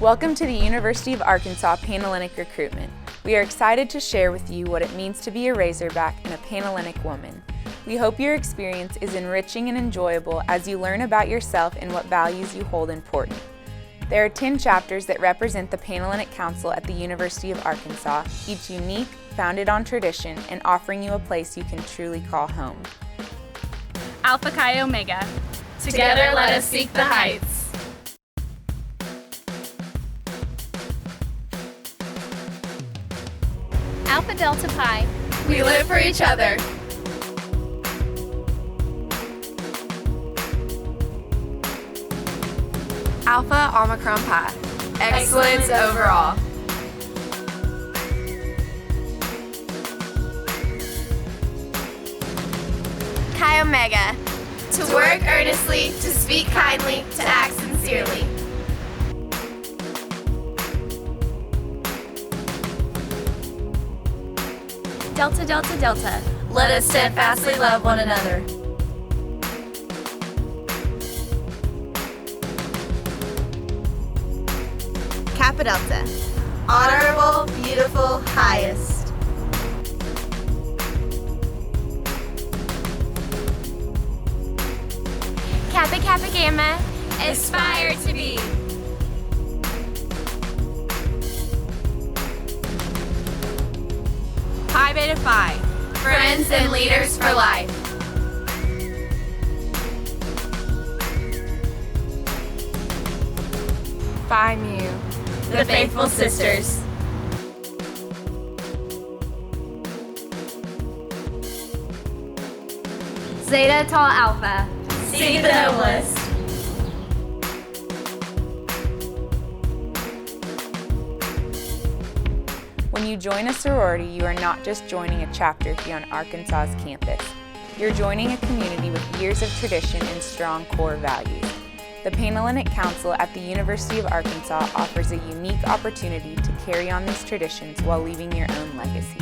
Welcome to the University of Arkansas Panhellenic Recruitment. We are excited to share with you what it means to be a Razorback and a Panhellenic woman. We hope your experience is enriching and enjoyable as you learn about yourself and what values you hold important. There are 10 chapters that represent the Panhellenic Council at the University of Arkansas, each unique, founded on tradition, and offering you a place you can truly call home. Alpha Chi Omega. Together let us seek the heights. Alpha Delta Pi. We live for each other. Alpha Omicron Pi. Excellence overall. Chi Omega. To work earnestly, to speak kindly, to act sincerely. Delta Delta Delta. Let us steadfastly love one another. Kappa Delta. Honorable, beautiful, highest. Kappa Kappa Gamma. Aspire to be. Pi Beta Phi. Friends and leaders for life. Phi Mu. The faithful sisters. Zeta Tau Alpha. Seek the noblest. When you join a sorority, you are not just joining a chapter here on Arkansas's campus. You're joining a community with years of tradition and strong core values. The Panhellenic Council at the University of Arkansas offers a unique opportunity to carry on these traditions while leaving your own legacy.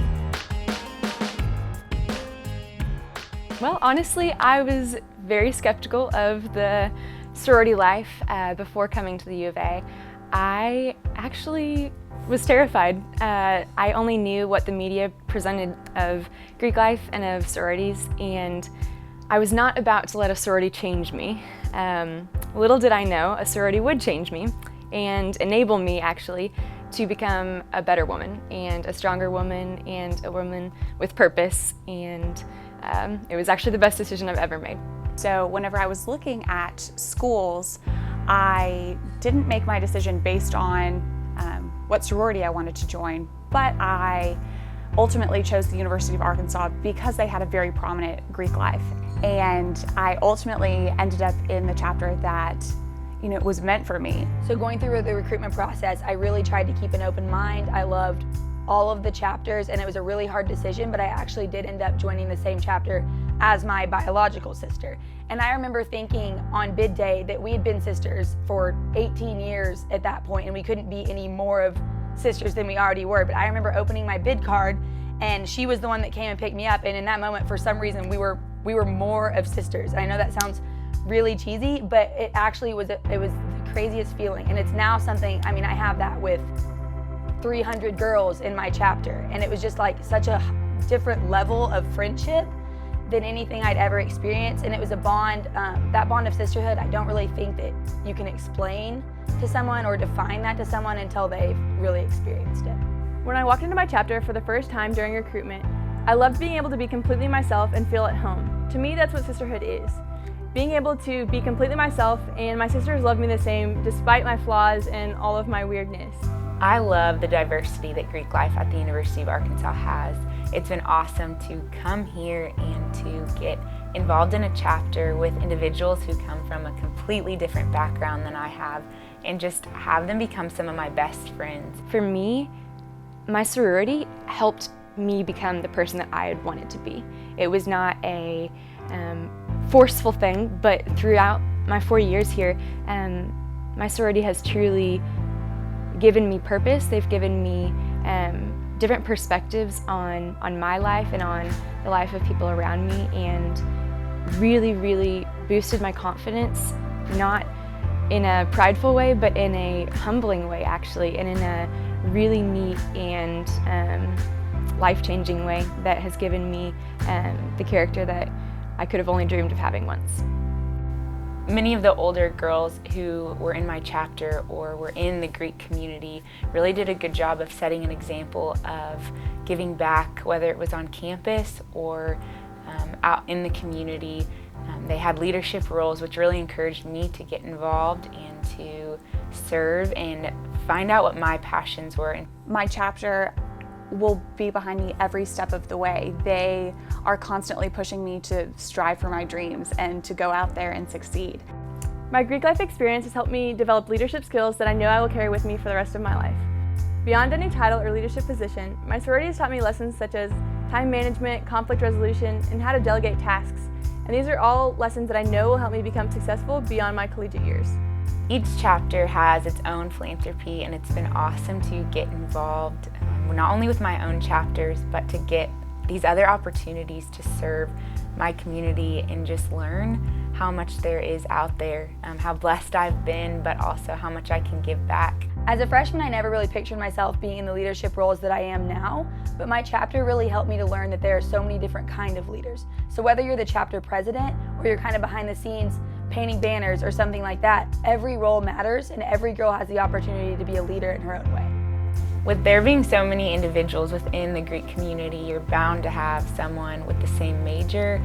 Well, honestly, I was very skeptical of the sorority life before coming to the U of A. I actually was terrified. I only knew what the media presented of Greek life and of sororities, and I was not about to let a sorority change me. Little did I know a sorority would change me and enable me actually to become a better woman and a stronger woman and a woman with purpose, and it was actually the best decision I've ever made. So whenever I was looking at schools, I didn't make my decision based on what sorority I wanted to join, but I ultimately chose the University of Arkansas because they had a very prominent Greek life. And I ultimately ended up in the chapter that, was meant for me. So going through the recruitment process, I really tried to keep an open mind. I loved all of the chapters, and it was a really hard decision, but I actually did end up joining the same chapter as my biological sister. And I remember thinking on bid day that we had been sisters for 18 years at that point, and we couldn't be any more of sisters than we already were. But I remember opening my bid card, and she was the one that came and picked me up, and in that moment, for some reason, we were more of sisters. And I know that sounds really cheesy, but it actually was, it was the craziest feeling. And it's now something, I have that with 300 girls in my chapter, and it was just like such a different level of friendship than anything I'd ever experienced. And it was a bond, that bond of sisterhood, I don't really think that you can explain to someone or define that to someone until they've really experienced it. When I walked into my chapter for the first time during recruitment, I loved being able to be completely myself and feel at home. To me, that's what sisterhood is. Being able to be completely myself, and my sisters love me the same despite my flaws and all of my weirdness. I love the diversity that Greek life at the University of Arkansas has. It's been awesome to come here and to get involved in a chapter with individuals who come from a completely different background than I have, and just have them become some of my best friends. For me, my sorority helped me become the person that I had wanted to be. It was not a forceful thing, but throughout my 4 years here, my sorority has truly given me purpose. They've given me different perspectives on my life and on the life of people around me, and really, really boosted my confidence, not in a prideful way, but in a humbling way actually, and in a really neat and life-changing way that has given me the character that I could have only dreamed of having once. Many of the older girls who were in my chapter or were in the Greek community really did a good job of setting an example of giving back, whether it was on campus or out in the community. They had leadership roles which really encouraged me to get involved and to serve and find out what my passions were. My chapter will be behind me every step of the way. They are constantly pushing me to strive for my dreams and to go out there and succeed. My Greek life experience has helped me develop leadership skills that I know I will carry with me for the rest of my life. Beyond any title or leadership position, my sorority has taught me lessons such as time management, conflict resolution, and how to delegate tasks. And these are all lessons that I know will help me become successful beyond my collegiate years. Each chapter has its own philanthropy, and it's been awesome to get involved not only with my own chapters, but to get these other opportunities to serve my community and just learn how much there is out there, how blessed I've been, but also how much I can give back. As a freshman, I never really pictured myself being in the leadership roles that I am now, but my chapter really helped me to learn that there are so many different kind of leaders. So whether you're the chapter president or you're kind of behind the scenes painting banners or something like that, every role matters and every girl has the opportunity to be a leader in her own way. With there being so many individuals within the Greek community, you're bound to have someone with the same major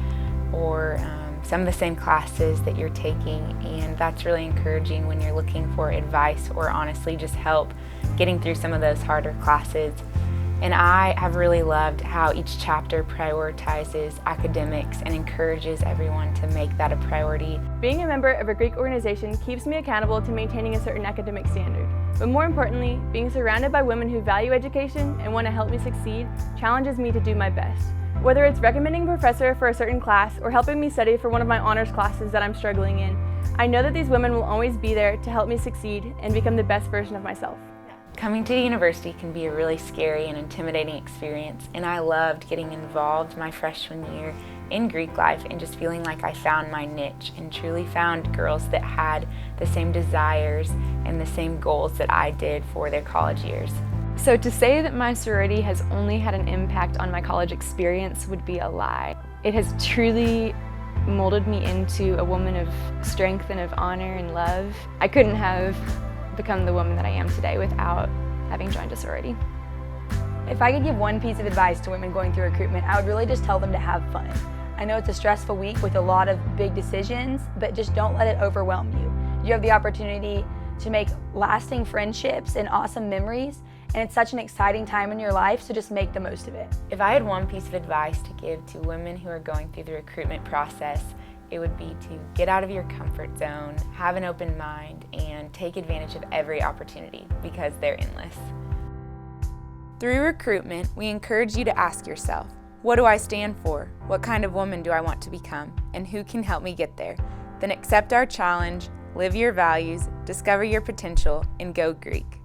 or some of the same classes that you're taking, and that's really encouraging when you're looking for advice or honestly just help getting through some of those harder classes. And I have really loved how each chapter prioritizes academics and encourages everyone to make that a priority. Being a member of a Greek organization keeps me accountable to maintaining a certain academic standard. But more importantly, being surrounded by women who value education and want to help me succeed challenges me to do my best. Whether it's recommending a professor for a certain class or helping me study for one of my honors classes that I'm struggling in, I know that these women will always be there to help me succeed and become the best version of myself. Coming to university can be a really scary and intimidating experience, and I loved getting involved my freshman year in Greek life and just feeling like I found my niche and truly found girls that had the same desires and the same goals that I did for their college years. So to say that my sorority has only had an impact on my college experience would be a lie. It has truly molded me into a woman of strength and of honor and love. I couldn't have become the woman that I am today without having joined a sorority. If I could give one piece of advice to women going through recruitment, I would really just tell them to have fun. I know it's a stressful week with a lot of big decisions, but just don't let it overwhelm you. You have the opportunity to make lasting friendships and awesome memories, and it's such an exciting time in your life, so just make the most of it. If I had one piece of advice to give to women who are going through the recruitment process, it would be to get out of your comfort zone, have an open mind, and take advantage of every opportunity because they're endless. Through recruitment, we encourage you to ask yourself, what do I stand for? What kind of woman do I want to become? And who can help me get there? Then accept our challenge, live your values, discover your potential, and go Greek.